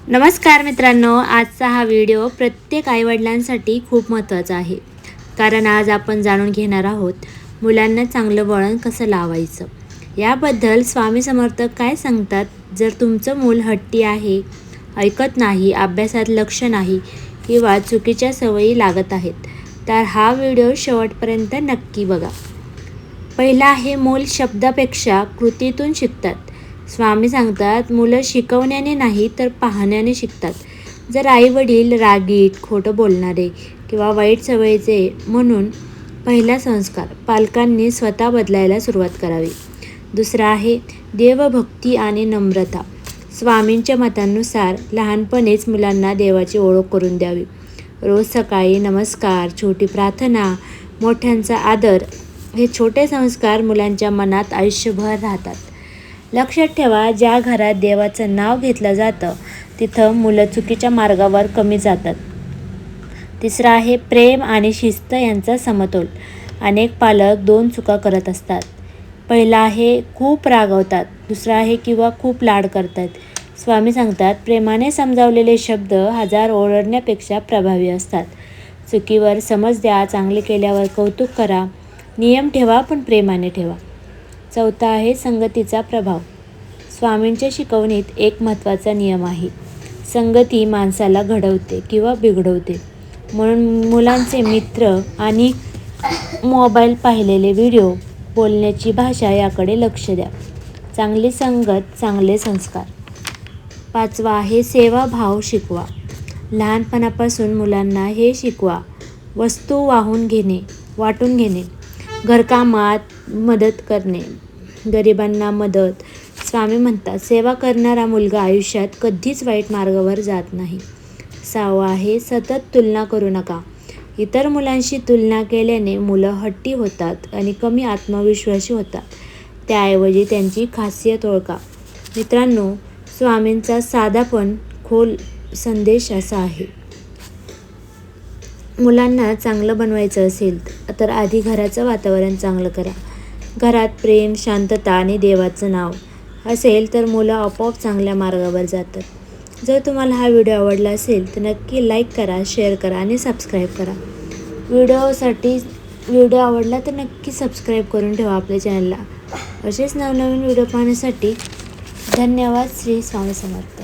नमस्कार मित्रांनो, आजचा हा व्हिडिओ प्रत्येक आईवडिलांसाठी खूप महत्त्वाचा आहे. कारण आज आपण जाणून घेणार आहोत मुलांना चांगलं वळण कसं लावायचं. याबद्दल स्वामी समर्थ काय सांगतात. जर तुमचं मूल हट्टी आहे, ऐकत नाही, अभ्यासात लक्ष नाही किंवा चुकीच्या सवयी लागत आहेत, तर हा व्हिडिओ शेवटपर्यंत नक्की बघा. पहिला आहे, मूल शब्दापेक्षा कृतीतून शिकतात. स्वामी सांगतात, मुलं शिकवण्याने नाही तर पाहण्याने शिकतात. जर आई वडील रागीट, खोटं बोलणारे किंवा वाईट सवयीचे म्हणून पहिला संस्कार पालकांनी स्वतः बदलायला सुरुवात करावी. दुसरा आहे, देवभक्ती आणि नम्रता. स्वामींच्या मतानुसार लहानपणीच मुलांना देवाची ओळख करून द्यावी. रोज सकाळी नमस्कार, छोटी प्रार्थना, मोठ्यांचा आदर हे छोटे संस्कार मुलांच्या मनात आयुष्यभर राहतात. लक्षात ठेवा, ज्या घरात देवाचं नाव घेतलं जातं तिथं मुलं चुकीच्या मार्गावर कमी जातात. तिसरा आहे, प्रेम आणि शिस्त यांचा समतोल. अनेक पालक दोन चुका करत असतात. पहिला आहे, खूप रागवतात. दुसरा आहे किंवा खूप लाड करतात. स्वामी सांगतात, प्रेमाने समजावलेले शब्द हजार ओरडण्यापेक्षा प्रभावी असतात. चुकीवर समज द्या, चांगले केल्यावर कौतुक करा. नियम ठेवा पण प्रेमाने ठेवा. चौथा आहे, संगतीचा प्रभाव. स्वामींच्या शिकवणीत एक महत्त्वाचा नियम आहे, संगती माणसाला घडवते किंवा बिघडवते. म्हणून मुलांचे मित्र आणि मोबाईल पाहिलेले व्हिडिओ, बोलण्याची भाषा याकडे लक्ष द्या. चांगली संगत, चांगले संस्कार. पाचवा आहे, सेवाभाव शिकवा. लहानपणापासून मुलांना हे शिकवा. वस्तू वाटून घेणे, घरकामात मदत करणे, गरिबांना मदत. स्वामी म्हणतात, सेवा करणारा मुलगा आयुष्यात कधीच वाईट मार्गावर जात नाही. सहावा आहे, सतत तुलना करू नका. इतर मुलांशी तुलना केल्याने मुलं हट्टी होतात आणि कमी आत्मविश्वासी होतात. त्याऐवजी त्यांची खासियत ओळखा. मित्रांनो, स्वामींचा साधा पण खोल संदेश असा आहे, मुलांना चांगलं बनवायचं असेल तर आधी घराचं वातावरण चांगलं करा. घरात प्रेम, शांतता आणि देवाचं नाव असेल तर मुलं आपोआप चांगल्या मार्गावर जातात. जर तुम्हाला हा व्हिडिओ आवडला असेल तर नक्की लाईक करा, शेअर करा आणि सबस्क्राईब करा. व्हिडिओ आवडला तर नक्की सबस्क्राईब करून ठेवा आपल्या चॅनलला. असेच नवनवीन व्हिडिओ पाहण्यासाठी. धन्यवाद. श्री स्वामी समर्थ.